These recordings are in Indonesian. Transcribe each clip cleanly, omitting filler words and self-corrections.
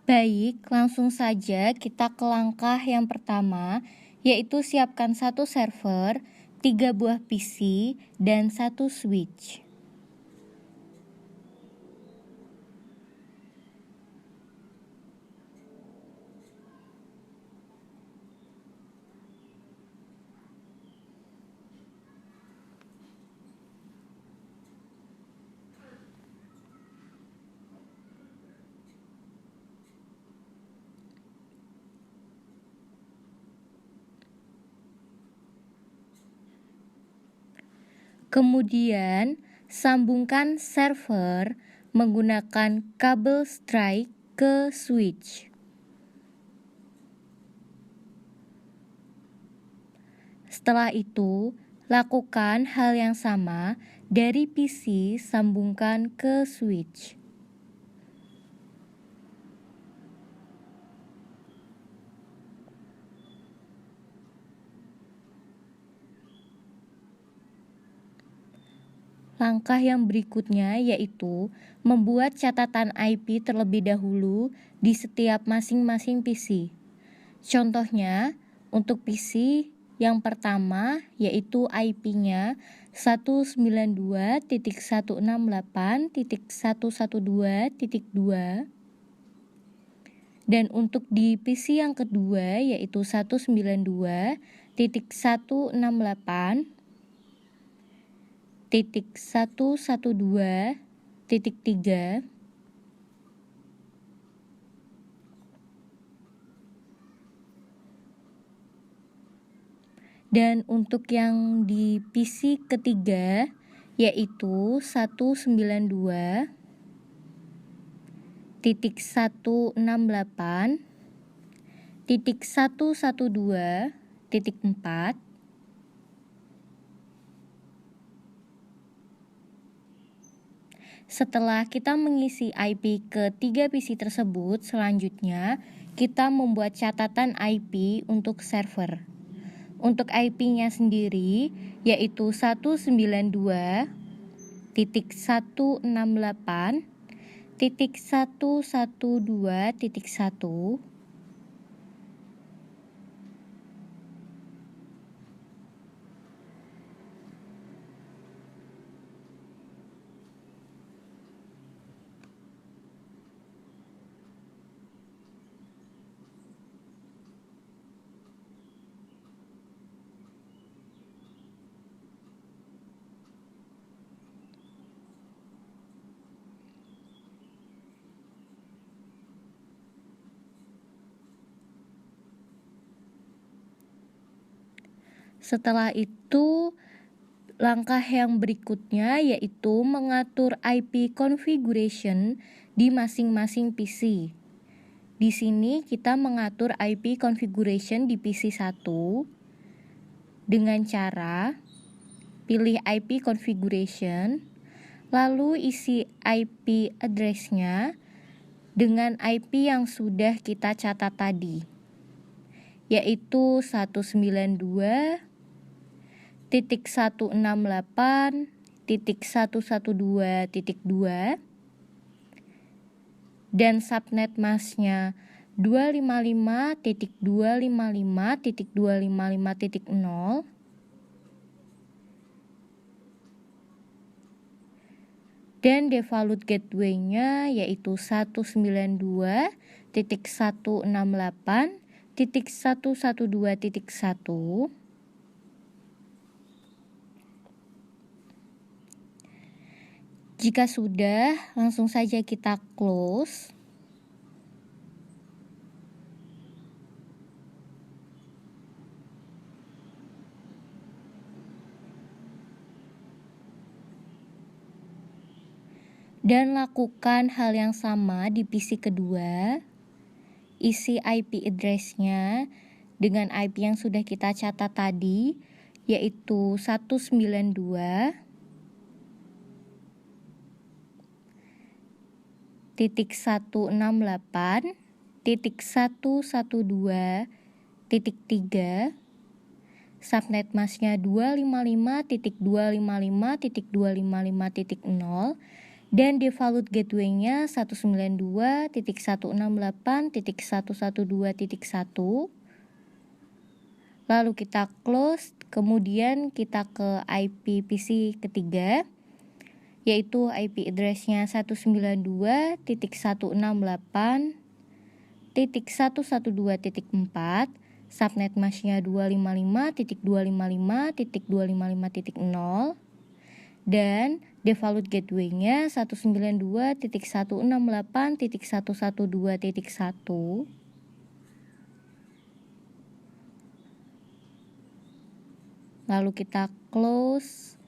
Baik, langsung saja kita ke langkah yang pertama, yaitu siapkan satu server, 3 buah PC, dan 1 switch. Kemudian, sambungkan server menggunakan kabel strike ke switch. Setelah itu, lakukan hal yang sama dari PC sambungkan ke switch. Langkah yang berikutnya yaitu membuat catatan IP terlebih dahulu di setiap masing-masing PC. Contohnya, untuk PC yang pertama yaitu IP-nya 192.168.112.2 dan untuk di PC yang kedua yaitu 192.168.112.3 dan untuk yang di PC ketiga yaitu 192.168.112.4. Setelah kita mengisi IP ke 3 PC tersebut, selanjutnya kita membuat catatan IP untuk server. Untuk IP-nya sendiri yaitu 192.168.112.1. Setelah itu, langkah yang berikutnya yaitu mengatur IP configuration di masing-masing PC. Di sini kita mengatur IP configuration di PC 1 dengan cara pilih IP configuration, lalu isi IP address-nya dengan IP yang sudah kita catat tadi, yaitu 192.168.112.2 dan subnet mask-nya 255.255.255.0 dan default gateway-nya yaitu 192.168.112.1. Jika sudah, langsung saja kita close. Dan lakukan hal yang sama di PC kedua. Isi IP address-nya dengan IP yang sudah kita catat tadi, yaitu 192.168.112.3, subnet mask-nya 255.255.255.0 Dan default gateway-nya 192.168.112.1. Lalu kita close, kemudian kita ke IP PC ketiga, yaitu IP address-nya 192.168.112.4, subnet mask-nya 255.255.255.0, dan default gateway-nya 192.168.112.1. Lalu kita close.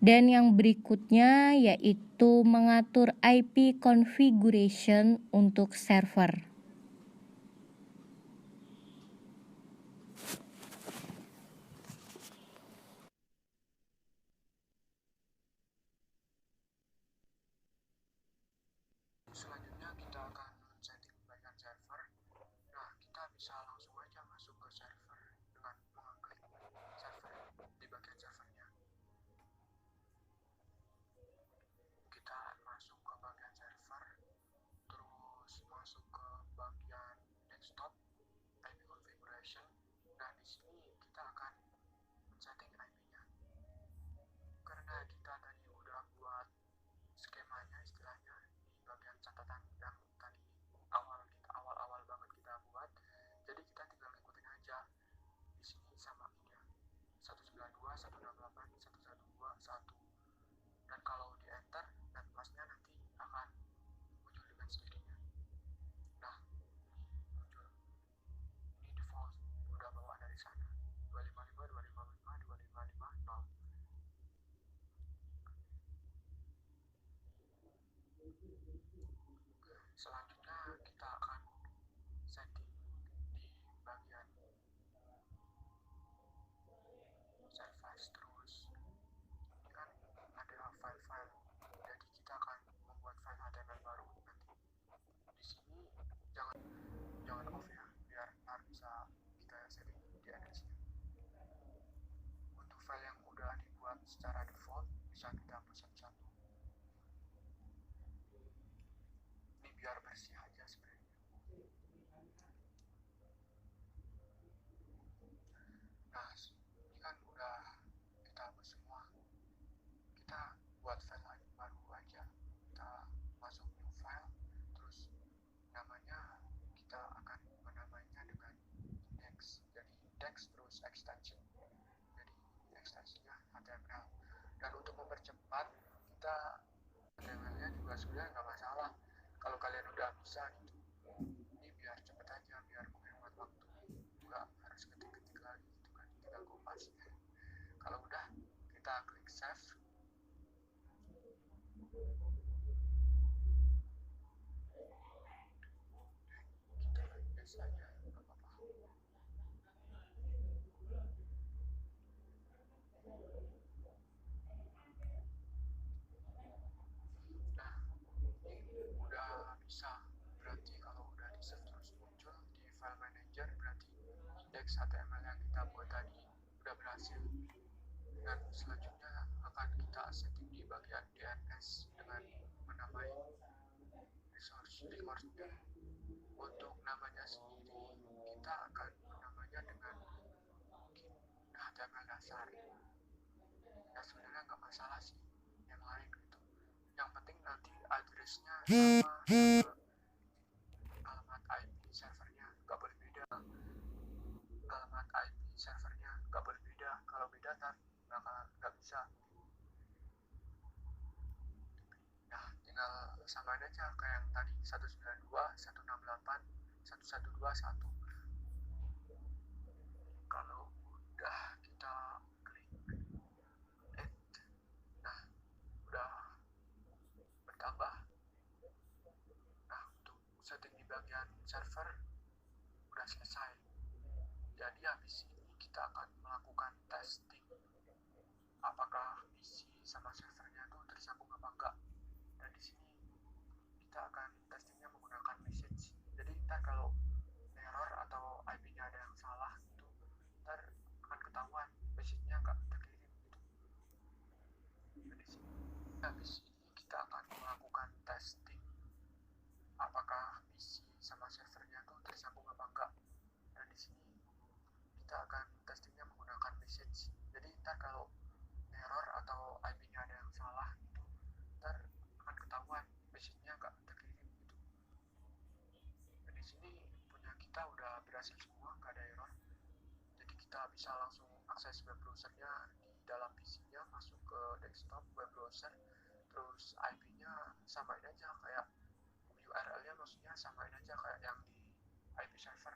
Dan yang berikutnya yaitu mengatur IP configuration untuk server. Selanjutnya kita akan setting bagian server. Nah, kita bisa langsung aja masuk ke server dengan mengklik server di bagian servernya. Kita masuk ke bagian server, terus masuk ke bagian desktop, IP configuration. Nah, di sini kita akan setting IP-nya. Karena kita tadi udah buat skemanya istilahnya di bagian catatan yang tadi awal banget kita buat, jadi kita tinggal ngikutin aja di sini samainnya 192.168.112.1, dan kalau di enter netmasknya nanti akan muncul dengan sendirinya. Nah, ini muncul, ini default udah bawa dari sana 255.255.255.0. Selanjutnya kita akan setting di bagian service, terus ini kan ada file-file, jadi kita akan membuat file HTML baru nanti. Di sini jangan off ya, biar ntar bisa kita setting di address-nya. Untuk file yang udah dibuat secara default bisa kita hapus satu-satu. Ini biar bersih aja sebenarnya. Nah, ini kan udah kita hapus semua. Kita buat file baru aja. Kita masuk new file, terus namanya kita akan menamainya dengan index. Jadi index terus extension. Jadi ekstensinya HTML. Dan untuk mempercepat, kita HTML-nya juga sebenarnya nggak masalah. Kalau kalian udah bisa gitu, ini biar cepet aja, biar menghemat waktu, nggak harus ketik-ketik lagi gitu kan, tinggal kopas. Kalau udah, kita klik save. Kita biasa aja, nggak apa-apa. Nah, ini udah bisa. Berarti kalau udah di save terus muncul di file manager, berarti index HTML yang kita buat tadi udah berhasil. Dan selanjutnya akan kita setting di bagian DNS dengan menamai resource-nya. Untuk namanya sendiri, kita akan menamainya dengan mungkin HTML dasar. Ya sebenarnya nggak masalah sih yang lain gitu. Yang penting nanti address-nya sama alamat IP servernya nggak boleh beda. Alamat IP servernya nggak boleh beda. Kalau beda ntar nggak bisa. Nah, tinggal samain aja kayak yang tadi 192.168.112.1. Kalau udah kita klik add, nah udah bertambah. Nah, untuk setting di bagian server udah selesai. Jadi habis ini kita akan melakukan testing apakah PC sama servernya tuh tersambung apa enggak. Dan di sini kita akan testingnya menggunakan message. Jadi ntar kalau error atau IP-nya ada yang salah gitu, ntar akan ketahuan message-nya nggak terkirim gitu. Dan di sini habis ini kita akan melakukan testing apakah PC sama servernya tuh tersambung apa enggak. Dan di sini kita akan testingnya menggunakan message. Jadi ntar kalau error atau IP-nya ada yang salah gitu, ntar akan ketahuan message-nya nggak terkirim gitu. Dan di sini punya kita udah berhasil semua, nggak ada error. Jadi kita bisa langsung akses web browsernya di dalam PC-nya, masuk ke desktop web browser, terus IP-nya samain aja kayak URL-nya, maksudnya samain aja kayak yang di IP server.